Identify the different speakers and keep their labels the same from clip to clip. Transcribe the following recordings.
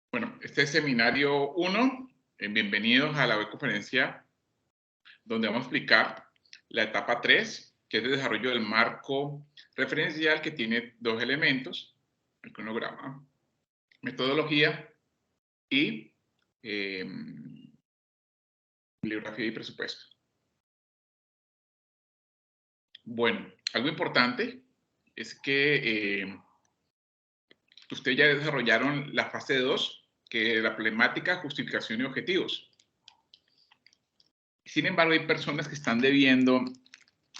Speaker 1: Bueno, este es seminario 1. Bienvenidos a la webconferencia donde vamos a explicar la etapa 3, que es el desarrollo del marco referencial que tiene dos elementos, el cronograma, metodología y eh, bibliografía y presupuesto. Bueno, algo importante es que ustedes ya desarrollaron la fase 2, que es la problemática, justificación y objetivos. Sin embargo, hay personas que están debiendo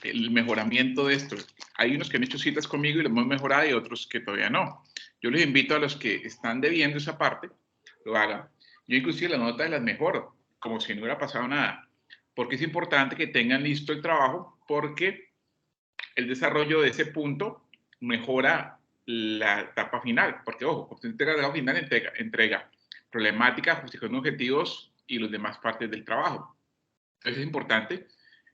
Speaker 1: el mejoramiento de esto. Hay unos que han hecho citas conmigo y lo hemos mejorado y otros que todavía no. Yo les invito a los que están debiendo esa parte, lo hagan. Yo inclusive las notas las mejoro, como si no hubiera pasado nada. Porque es importante que tengan listo el trabajo, porque el desarrollo de ese punto mejora la etapa final. Porque, ojo, usted entrega la etapa final, entrega problemática, justificación de objetivos y las demás partes del trabajo. Entonces es importante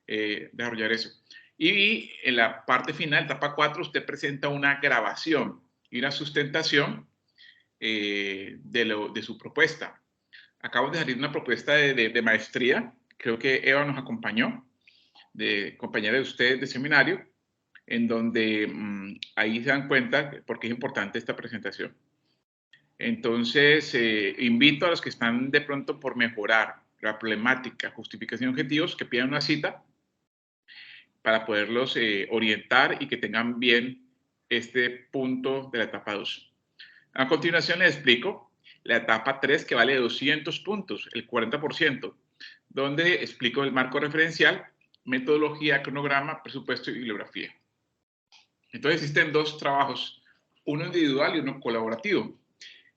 Speaker 1: desarrollar eso. Y en la parte final, etapa 4, usted presenta una grabación y una sustentación de su propuesta. Acabo de salir una propuesta de maestría, creo que Eva nos acompañó, compañera de ustedes de seminario, en donde ahí se dan cuenta por qué es importante esta presentación. Entonces, invito a los que están de pronto por mejorar la problemática, justificación y objetivos, que pidan una cita para poderlos orientar y que tengan bien este punto de la etapa 2. A continuación les explico la etapa 3, que vale 200 puntos, el 40%, donde explico el marco referencial, metodología, cronograma, presupuesto y bibliografía. Entonces existen dos trabajos, uno individual y uno colaborativo.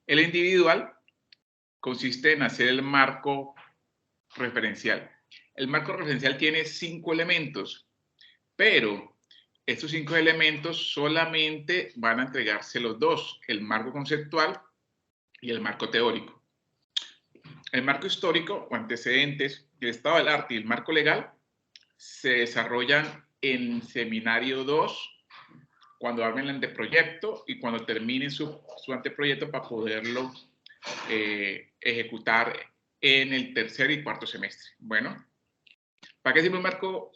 Speaker 1: El individual consiste en hacer el marco referencial. El marco referencial tiene 5 elementos, pero estos 5 elementos solamente van a entregarse los dos, el marco conceptual y el marco teórico. El marco histórico o antecedentes, el estado del arte y el marco legal se desarrollan en seminario 2, cuando hablen el anteproyecto y cuando terminen su anteproyecto para poderlo ejecutar en el tercer y cuarto semestre. Bueno, ¿para qué sirve un marco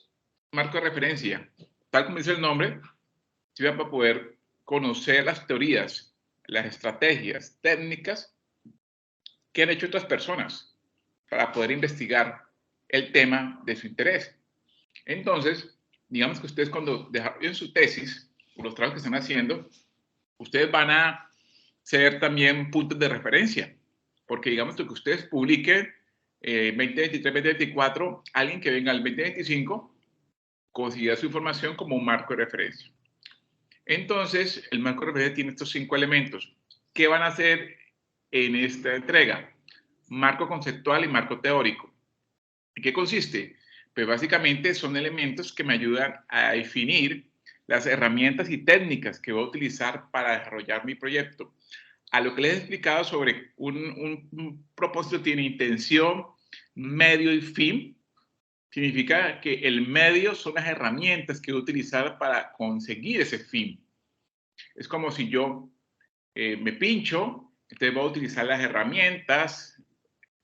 Speaker 1: de referencia? Tal como dice el nombre, sirve para poder conocer las teorías, las estrategias, técnicas que han hecho otras personas para poder investigar el tema de su interés. Entonces, digamos que ustedes cuando desarrollen su tesis, o los trabajos que están haciendo, ustedes van a ser también puntos de referencia, porque digamos que ustedes publiquen 2023, 2024, alguien que venga al 2025 considera su información como un marco de referencia. Entonces, el marco de referencia tiene estos 5 elementos. ¿Qué van a hacer en esta entrega? Marco conceptual y marco teórico. ¿En qué consiste? Pues básicamente son elementos que me ayudan a definir las herramientas y técnicas que voy a utilizar para desarrollar mi proyecto. A lo que les he explicado sobre un propósito tiene intención, medio y fin, significa que el medio son las herramientas que voy a utilizar para conseguir ese fin. Es como si yo me pincho, entonces voy a utilizar las herramientas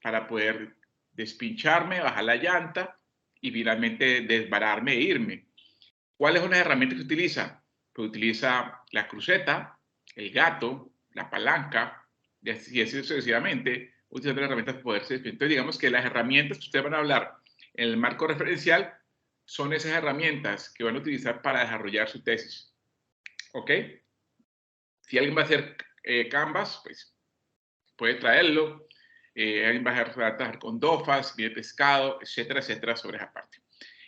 Speaker 1: para poder despincharme, bajar la llanta y finalmente desbararme e irme. ¿Cuáles son las herramientas que utiliza? Pues utiliza la cruceta, el gato, la palanca, y así sucesivamente, utilizando las herramientas para poderse despinar. Entonces, digamos que las herramientas que ustedes van a hablar en el marco referencial son esas herramientas que van a utilizar para desarrollar su tesis. ¿Ok? Si alguien va a hacer Canvas, pues puede traerlo. Alguien va a trabajar con DOFAS, bien pescado, etcétera, etcétera, sobre esa parte.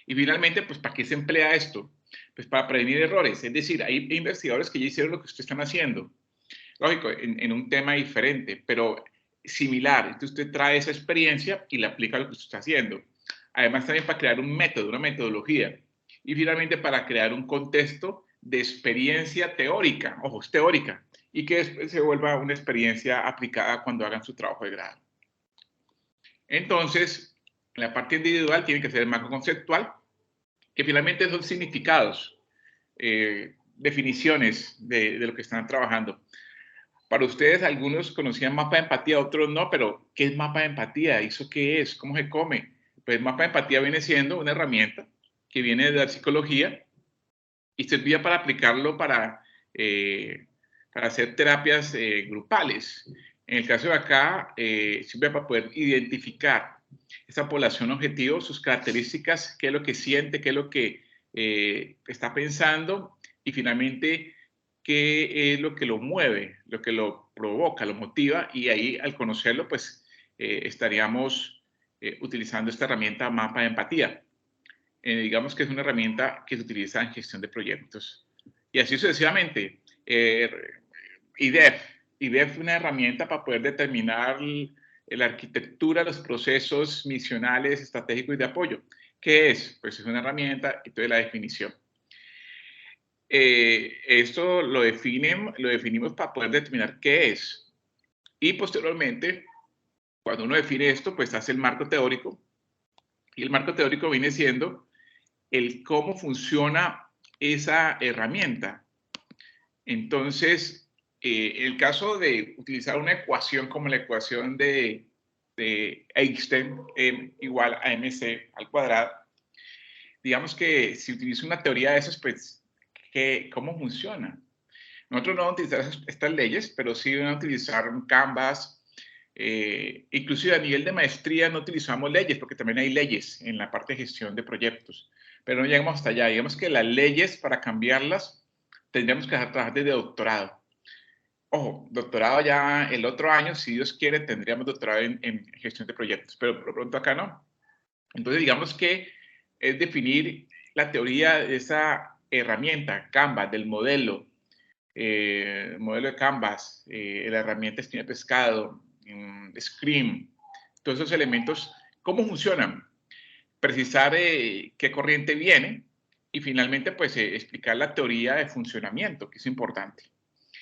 Speaker 1: Y finalmente, pues, ¿para qué se emplea esto? Pues para prevenir errores. Es decir, hay investigadores que ya hicieron lo que ustedes están haciendo. Lógico, en un tema diferente, pero similar. Entonces usted trae esa experiencia y la aplica a lo que usted está haciendo. Además, también para crear un método, una metodología. Y finalmente, para crear un contexto de experiencia teórica, ojo, es teórica, y que después se vuelva una experiencia aplicada cuando hagan su trabajo de grado. Entonces, la parte individual tiene que ser el marco conceptual, que finalmente son significados, definiciones de lo que están trabajando. Para ustedes, algunos conocían mapa de empatía, otros no, pero ¿qué es mapa de empatía? ¿Eso qué es? ¿Cómo se come? Pues mapa de empatía viene siendo una herramienta que viene de la psicología y servía para aplicarlo para hacer terapias grupales. En el caso de acá, sirve para poder identificar esa población objetivo, sus características, qué es lo que siente, qué es lo que está pensando y finalmente qué es lo que lo mueve, lo que lo provoca, lo motiva y ahí al conocerlo pues estaríamos utilizando esta herramienta mapa de empatía. Digamos que es una herramienta que se utiliza en gestión de proyectos. Y así sucesivamente. IDEF. IDEF es una herramienta para poder determinar la arquitectura, los procesos misionales, estratégicos y de apoyo. ¿Qué es? Pues es una herramienta y toda la definición. Esto lo definimos para poder determinar qué es. Y posteriormente, cuando uno define esto, pues hace el marco teórico. Y el marco teórico viene siendo el cómo funciona esa herramienta. Entonces, el caso de utilizar una ecuación como la ecuación de Einstein, igual a mc al cuadrado, digamos que si utilizo una teoría de esas, pues, ¿cómo funciona? Nosotros no vamos a utilizar estas leyes, pero sí van a utilizar un Canvas. Inclusive a nivel de maestría no utilizamos leyes, porque también hay leyes en la parte de gestión de proyectos, pero no llegamos hasta allá. Digamos que las leyes, para cambiarlas, tendríamos que trabajar desde doctorado. Ojo, doctorado ya el otro año, si Dios quiere, tendríamos doctorado en gestión de proyectos, pero por pronto acá no. Entonces, digamos que es definir la teoría de esa herramienta, Canvas, del modelo de Canvas, la herramienta espina de pescado, Scream, todos esos elementos, ¿cómo funcionan? Precisar qué corriente viene y finalmente pues explicar la teoría de funcionamiento, que es importante.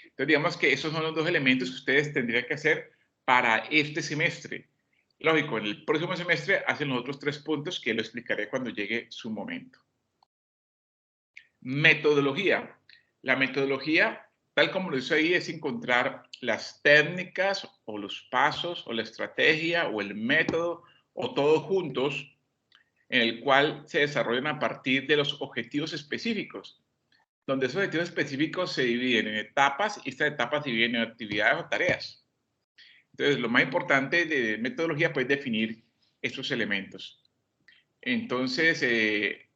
Speaker 1: Entonces digamos que esos son los dos elementos que ustedes tendrían que hacer para este semestre. Lógico, en el próximo semestre hacen los otros 3 puntos que lo explicaré cuando llegue su momento. Metodología. La metodología, tal como lo hice ahí, es encontrar las técnicas o los pasos o la estrategia o el método o todos juntos en el cual se desarrollan a partir de los objetivos específicos, donde esos objetivos específicos se dividen en etapas y estas etapas se dividen en actividades o tareas. Entonces, lo más importante de metodología pues, es definir estos elementos. Entonces,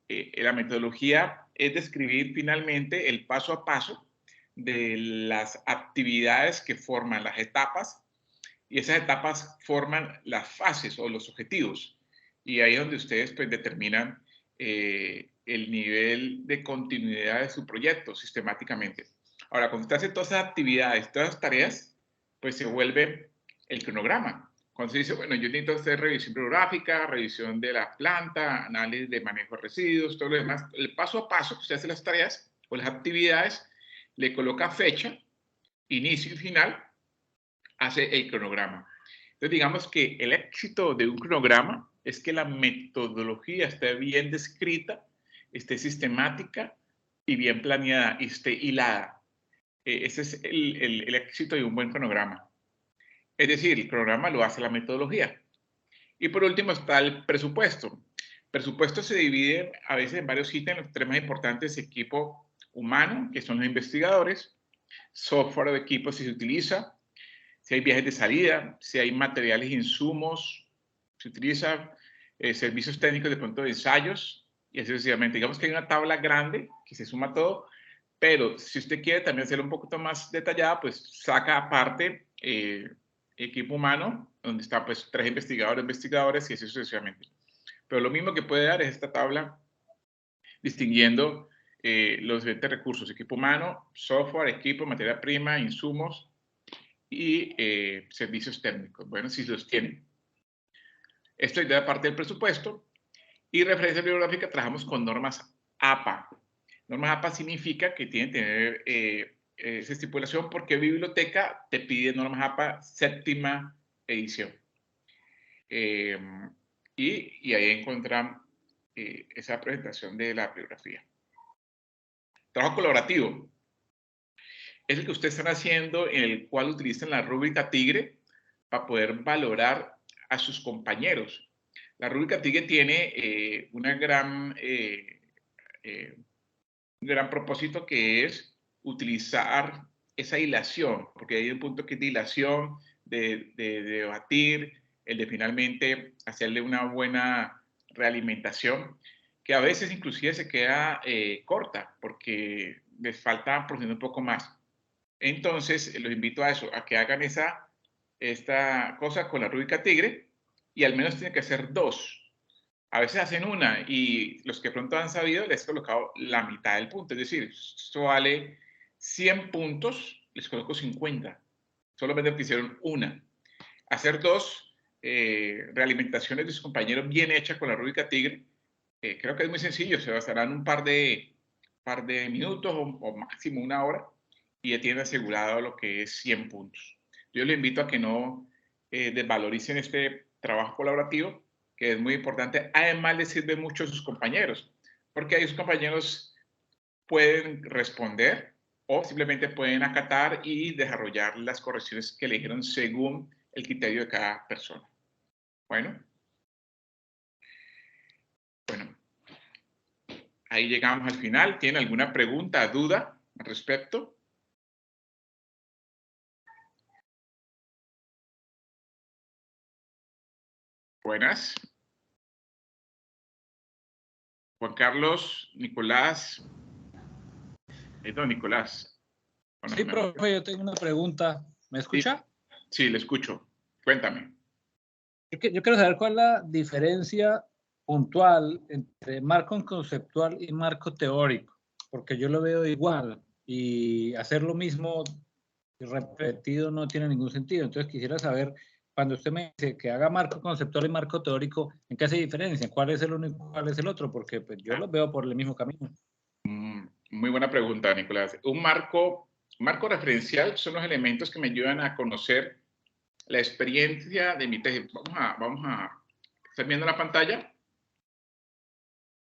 Speaker 1: la metodología es describir finalmente el paso a paso de las actividades que forman las etapas y esas etapas forman las fases o los objetivos. Y ahí es donde ustedes pues, determinan el nivel de continuidad de su proyecto sistemáticamente. Ahora, cuando usted hace todas esas actividades, todas esas tareas, pues se vuelve el cronograma. Cuando se dice, bueno, yo necesito hacer revisión bibliográfica, revisión de la planta, análisis de manejo de residuos, todo lo demás, el paso a paso que usted hace las tareas o las actividades, le coloca fecha, inicio y final, hace el cronograma. Entonces, digamos que el éxito de un cronograma es que la metodología esté bien descrita, esté sistemática y bien planeada y esté hilada. Ese es el éxito de un buen cronograma. Es decir, el cronograma lo hace la metodología. Y por último está el presupuesto. El presupuesto se divide a veces en varios ítems, los tres más importantes: equipo humano, que son los investigadores, software o equipo si se utiliza, si hay viajes de salida, si hay materiales e insumos, se utiliza servicios técnicos de pronto de ensayos y así sucesivamente. Digamos que hay una tabla grande que se suma todo, pero si usted quiere también hacerlo un poquito más detallada, pues saca aparte equipo humano, donde están pues 3 investigadores y así sucesivamente. Pero lo mismo que puede dar es esta tabla distinguiendo los diferentes recursos: equipo humano, software, equipo, materia prima, insumos y servicios técnicos. Bueno, si los tienen. Esto es de parte del presupuesto. Y referencia bibliográfica, trabajamos con normas APA. Normas APA significa que tienen que tener esa estipulación porque biblioteca te pide normas APA séptima edición. Y ahí encuentran esa presentación de la bibliografía. Trabajo colaborativo. es el que ustedes están haciendo, en el cual utilizan la rúbrica Tigre para poder valorar a sus compañeros. La rúbrica Tigre tiene un gran propósito, que es utilizar esa hilación, porque hay un punto que es de hilación, de debatir, el de finalmente hacerle una buena realimentación, que a veces inclusive se queda corta, porque les falta profundizar un poco más. Entonces, los invito a eso, a que hagan esta cosa con la rúbrica Tigre, y al menos tienen que hacer 2. A veces hacen una, y los que pronto han sabido les he colocado la mitad del punto. Es decir, esto vale 100 puntos, les coloco 50. Solamente porque hicieron una. Hacer 2 realimentaciones de sus compañeros bien hechas con la rúbrica Tigre, creo que es muy sencillo. Se bastarán un par de minutos o máximo una hora, y ya tienen asegurado lo que es 100 puntos. Yo les invito a que no desvaloricen este trabajo colaborativo, que es muy importante. Además, les sirve mucho a sus compañeros, porque ahí sus compañeros pueden responder o simplemente pueden acatar y desarrollar las correcciones que eligieron según el criterio de cada persona. Bueno, ahí llegamos al final. ¿Tienen alguna pregunta, duda al respecto? Buenas. Juan Carlos, Nicolás. Don Nicolás. Bueno,
Speaker 2: sí, profe, yo tengo una pregunta. ¿Me escucha?
Speaker 1: Sí, le escucho. Cuéntame.
Speaker 2: Yo quiero saber cuál es la diferencia puntual entre marco conceptual y marco teórico, porque yo lo veo igual y hacer lo mismo repetido no tiene ningún sentido. Entonces quisiera saber, cuando usted me dice que haga marco conceptual y marco teórico, ¿en qué se diferencian? ¿Cuál es el uno y cuál es el otro? Porque pues, yo los veo por el mismo camino.
Speaker 1: Muy buena pregunta, Nicolás. Un marco referencial son los elementos que me ayudan a conocer la experiencia de mi tesis. Vamos a ¿están viendo la pantalla?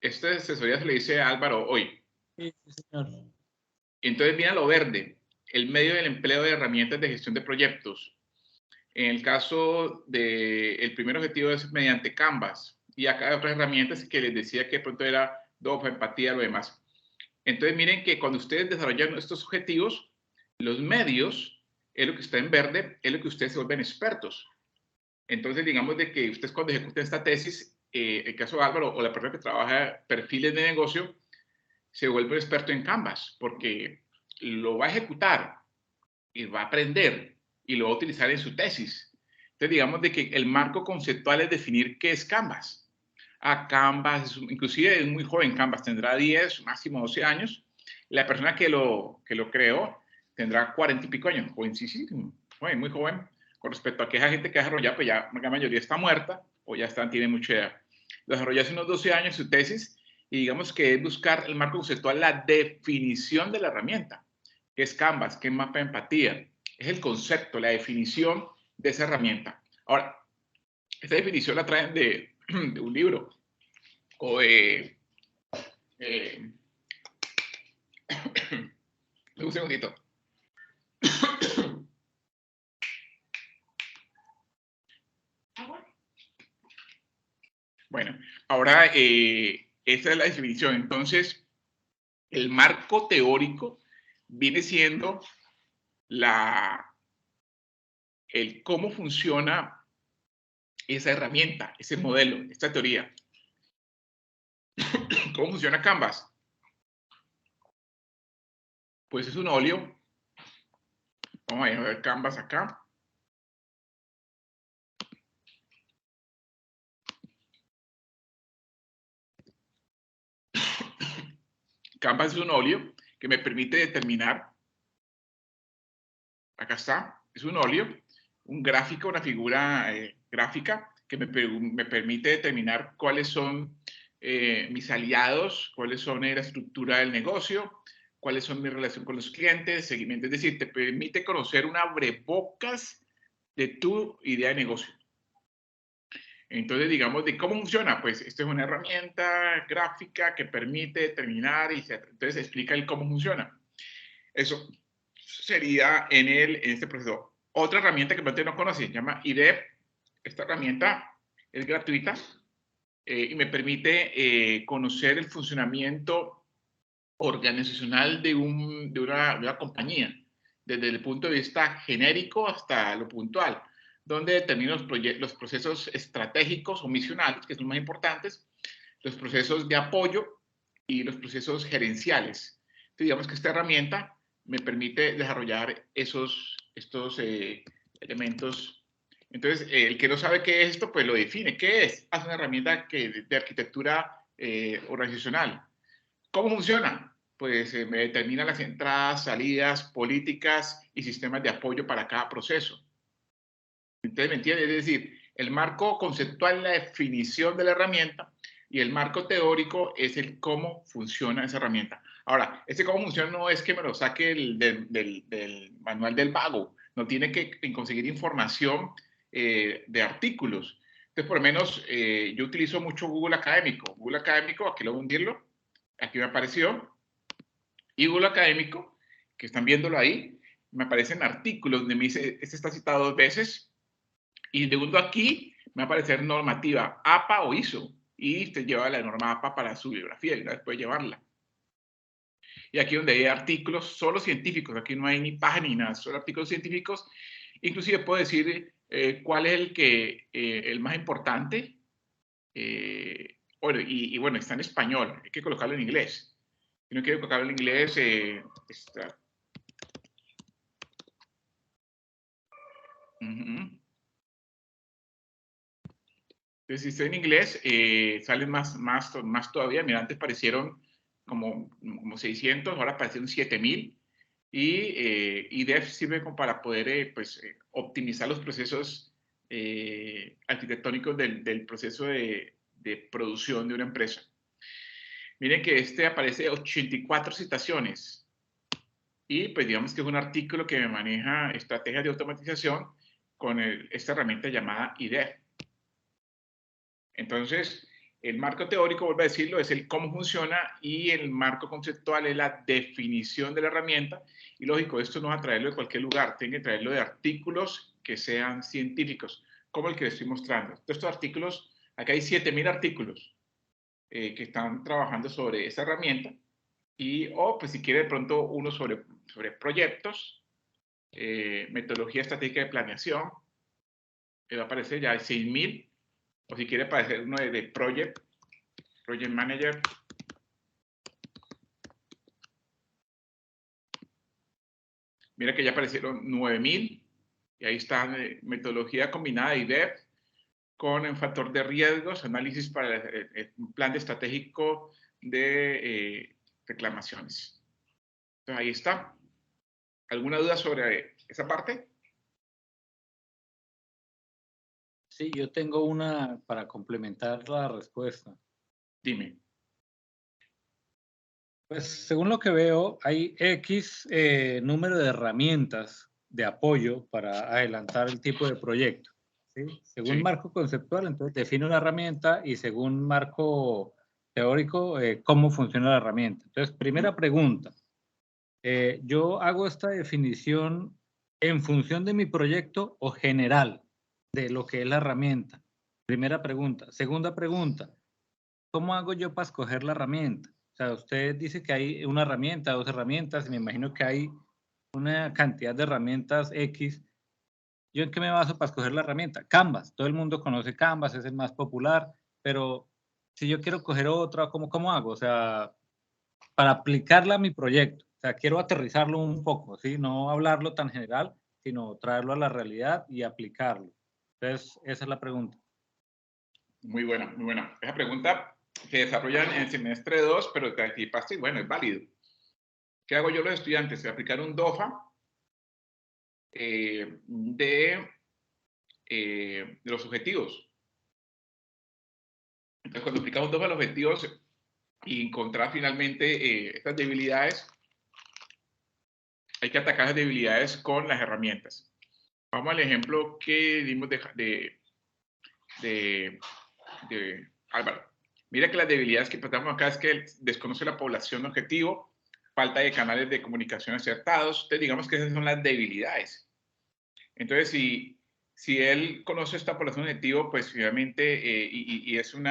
Speaker 1: Esta asesoría se le dice a Álvaro hoy.
Speaker 2: Sí, señor.
Speaker 1: Entonces, mira lo verde, el medio del empleo de herramientas de gestión de proyectos. En el caso del primer objetivo es mediante Canvas, y acá hay otras herramientas que les decía que de pronto era DOFA, empatía, lo demás. Entonces, miren que cuando ustedes desarrollan estos objetivos, los medios, es lo que está en verde, es lo que ustedes se vuelven expertos. Entonces, digamos de que ustedes cuando ejecuten esta tesis, el caso de Álvaro o la persona que trabaja perfiles de negocio, se vuelve experto en Canvas, porque lo va a ejecutar y va a aprender y lo va a utilizar en su tesis. Entonces, digamos de que el marco conceptual es definir qué es Canvas. Canvas, inclusive es muy joven Canvas, tendrá 10, máximo 12 años. La persona que lo creó tendrá 40 y pico años, jovencísimo, muy joven, con respecto a que esa gente que desarrolla, pues ya la mayoría está muerta o ya tiene mucha edad. Desarrolló hace unos 12 años su tesis, y digamos que es buscar el marco conceptual, la definición de la herramienta. ¿Qué es Canvas? ¿Qué es mapa de empatía? Es el concepto, la definición de esa herramienta. Ahora, esta definición la traen de un libro o de... un segundito. Bueno, ahora esa es la definición. Entonces, el marco teórico viene siendo el cómo funciona esa herramienta, ese modelo, esta teoría. ¿Cómo funciona Canvas? Pues es un óleo. Vamos a ver Canvas acá. Canvas es un óleo que me permite determinar, acá está, es un óleo, un gráfico, una figura gráfica que me permite determinar cuáles son mis aliados, cuáles son la estructura del negocio, cuáles son mi relación con los clientes, seguimiento. Es decir, te permite conocer un abrebocas de tu idea de negocio. Entonces, digamos, ¿de cómo funciona? Pues esto es una herramienta gráfica que permite determinar, y entonces explica el cómo funciona. Eso sería en este proceso. Otra herramienta que no conoce, se llama IDEP. Esta herramienta es gratuita y me permite conocer el funcionamiento organizacional de una compañía, desde el punto de vista genérico hasta lo puntual, donde determino los procesos estratégicos o misionales, que son más importantes, los procesos de apoyo y los procesos gerenciales. Entonces, digamos que esta herramienta me permite desarrollar estos elementos. Entonces, el que no sabe qué es esto, pues lo define. ¿Qué es? Es una herramienta de arquitectura organizacional. ¿Cómo funciona? Pues me determina las entradas, salidas, políticas y sistemas de apoyo para cada proceso. Entonces, ¿me entiendes? Es decir, el marco conceptual es la definición de la herramienta y el marco teórico es el cómo funciona esa herramienta. Ahora, ese cómo funciona no es que me lo saque del manual del vago, no tiene que conseguir información de artículos. Entonces, por lo menos, yo utilizo mucho Google Académico. Google Académico, aquí lo voy a hundirlo, aquí me apareció. Y Google Académico, que están viéndolo ahí, me aparecen artículos donde me dice, este está citado 2 veces, y segundo aquí me va a aparecer normativa APA o ISO. Y usted lleva la norma APA para su bibliografía y una vez puede llevarla. Y aquí donde hay artículos solo científicos, aquí no hay ni página ni nada, solo artículos científicos. Inclusive puedo decir cuál es el más importante. Bueno, y bueno, está en español, hay que colocarlo en inglés. Si no quiero colocarlo en inglés, está. Entonces, si está en inglés, salen más todavía. Mira, antes parecieron como 600, ahora parecieron 7000. Y DEF sirve como para poder optimizar los procesos arquitectónicos del proceso de producción de una empresa. Miren que aparece 84 citaciones. Y pues digamos que es un artículo que me maneja estrategias de automatización con esta herramienta llamada IDEF. Entonces, el marco teórico, vuelvo a decirlo, es el cómo funciona y el marco conceptual es la definición de la herramienta. Y lógico, esto no va a traerlo de cualquier lugar, tiene que traerlo de artículos que sean científicos, como el que les estoy mostrando. De estos artículos, acá hay 7000 artículos que están trabajando sobre esa herramienta. O pues si quiere de pronto uno sobre proyectos, metodología estratégica de planeación, va a aparecer ya 6000. O si quiere aparecer uno de Project Manager. Mira que ya aparecieron 9000. Y ahí está metodología combinada de IDEF con el factor de riesgos, análisis para el plan estratégico de reclamaciones. Entonces ahí está. ¿Alguna duda sobre esa parte?
Speaker 2: Sí, yo tengo una para complementar la respuesta.
Speaker 1: Dime.
Speaker 2: Pues según lo que veo, hay X número de herramientas de apoyo para adelantar el tipo de proyecto. ¿Sí? Según
Speaker 1: Sí.
Speaker 2: marco conceptual, entonces defino una herramienta y según marco teórico, cómo funciona la herramienta. Entonces, primera pregunta. Yo hago esta definición en función de mi proyecto o general de lo que es la herramienta. Primera pregunta. Segunda pregunta. ¿Cómo hago yo para escoger la herramienta? O sea, usted dice que hay una herramienta, 2 herramientas, y me imagino que hay una cantidad de herramientas X. ¿Yo en qué me baso para escoger la herramienta? Canvas. Todo el mundo conoce Canvas, es el más popular, pero si yo quiero coger otra, ¿cómo hago? O sea, para aplicarla a mi proyecto. O sea, quiero aterrizarlo un poco, ¿sí? No hablarlo tan general, sino traerlo a la realidad y aplicarlo. Entonces, esa es la pregunta.
Speaker 1: Muy buena, muy buena. Esa pregunta se desarrolla en el semestre 2, pero te anticipaste y bueno, es válido. ¿Qué hago yo los estudiantes? Aplicar un DOFA de los objetivos. Entonces, cuando aplicamos DOFA a los objetivos y encontrar finalmente estas debilidades, hay que atacar las debilidades con las herramientas. Vamos al ejemplo que dimos de Álvaro. Mira que las debilidades que tratamos acá es que desconoce la población objetivo, falta de canales de comunicación acertados. Entonces, digamos que esas son las debilidades. Entonces, si él conoce esta población objetivo, pues finalmente, y es un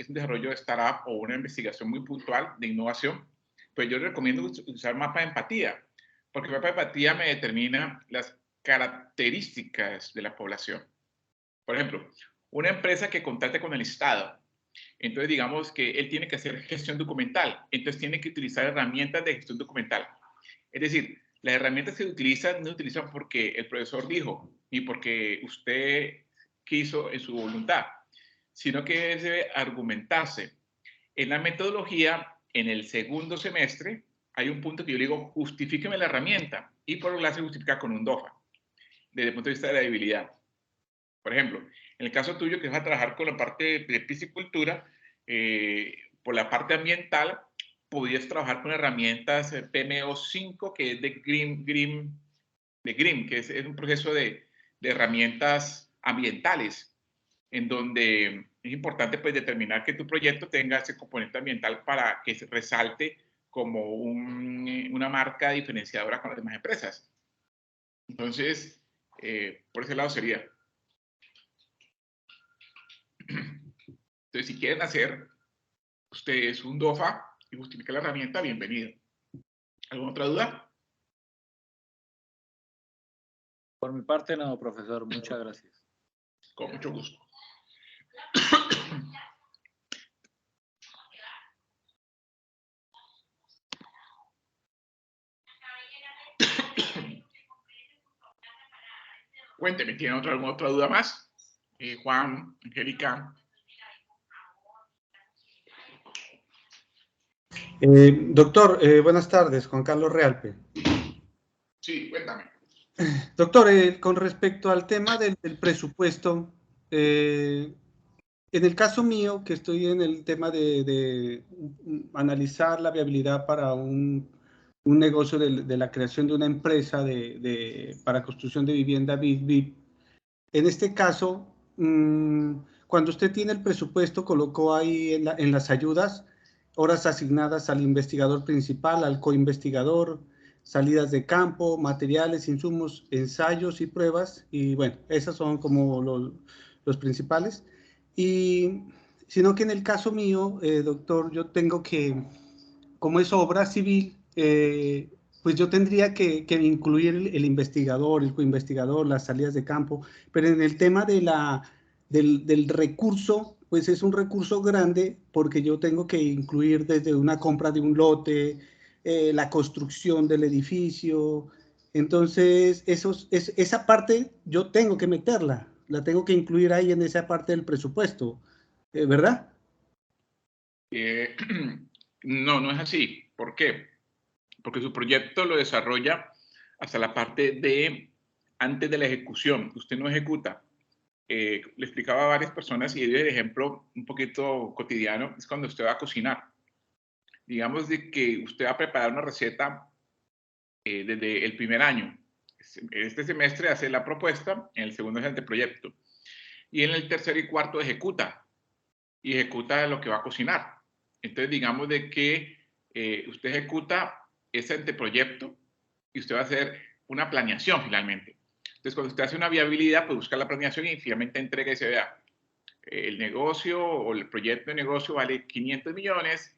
Speaker 1: desarrollo de startup o una investigación muy puntual de innovación, pues yo le recomiendo usar mapa de empatía, porque el mapa de empatía me determina las características de la población. Por ejemplo, una empresa que contrate con el Estado, entonces digamos que él tiene que hacer gestión documental, entonces tiene que utilizar herramientas de gestión documental. Es decir, las herramientas que utilizan no se utilizan porque el profesor dijo, ni porque usted quiso en su voluntad, sino que debe argumentarse. En la metodología, en el segundo semestre, hay un punto que yo le digo, justifíqueme la herramienta, y por lo se justifica con un DOFA, desde el punto de vista de la debilidad. Por ejemplo, en el caso tuyo, que vas a trabajar con la parte de piscicultura, por la parte ambiental, podrías trabajar con herramientas PMO5, que es de GRIM, que es un proceso de herramientas ambientales, en donde es importante pues, determinar que tu proyecto tenga ese componente ambiental para que se resalte como una marca diferenciadora con las demás empresas. Entonces, por ese lado sería. Entonces, si quieren hacer ustedes un DOFA y justificar la herramienta, bienvenido. ¿Alguna otra duda?
Speaker 2: Por mi parte, no, profesor. Muchas gracias.
Speaker 1: Con mucho gusto. Cuénteme, ¿tienen alguna otra duda más? Juan, Angélica.
Speaker 3: Doctor, buenas tardes, Juan Carlos Realpe.
Speaker 1: Sí, cuéntame.
Speaker 3: Doctor, con respecto al tema del presupuesto, en el caso mío, que estoy en el tema de analizar la viabilidad para un negocio de la creación de una empresa para construcción de vivienda BID, en este caso, cuando usted tiene el presupuesto, colocó ahí en las ayudas horas asignadas al investigador principal, al coinvestigador, salidas de campo, materiales, insumos, ensayos y pruebas, y bueno, esas son como los principales. Y sino que en el caso mío, doctor, yo tengo que, como es obra civil, pues yo tendría que incluir el investigador, el coinvestigador, las salidas de campo, pero en el tema del recurso, pues es un recurso grande porque yo tengo que incluir desde una compra de un lote, la construcción del edificio. Entonces, esa parte yo tengo que meterla, la tengo que incluir ahí en esa parte del presupuesto, ¿verdad?
Speaker 1: No, no es así. ¿Por qué? Porque su proyecto lo desarrolla hasta la parte de antes de la ejecución. Usted no ejecuta. Le explicaba a varias personas y el ejemplo un poquito cotidiano es cuando usted va a cocinar. Digamos de que usted va a preparar una receta desde el primer año. Este semestre hace la propuesta, en el segundo es el anteproyecto. Y en el tercer y cuarto ejecuta. Y ejecuta lo que va a cocinar. Entonces, digamos de que usted ejecuta ese anteproyecto y usted va a hacer una planeación finalmente. Entonces, cuando usted hace una viabilidad, pues busca la planeación y finalmente entrega y se vea. El negocio o el proyecto de negocio vale 500 millones,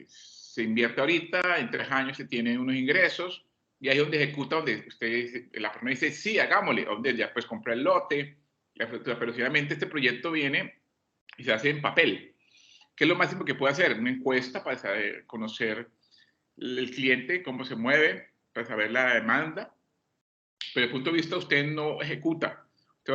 Speaker 1: se invierte ahorita, en 3 años se tienen unos ingresos y ahí es donde ejecuta, donde usted, la persona dice, sí, hagámosle, donde ya pues compra el lote, la estructura, pero finalmente este proyecto viene y se hace en papel. ¿Qué es lo máximo que puede hacer? Una encuesta para saber, conocer el cliente, cómo se mueve, para saber la demanda, pero desde el punto de vista usted no ejecuta.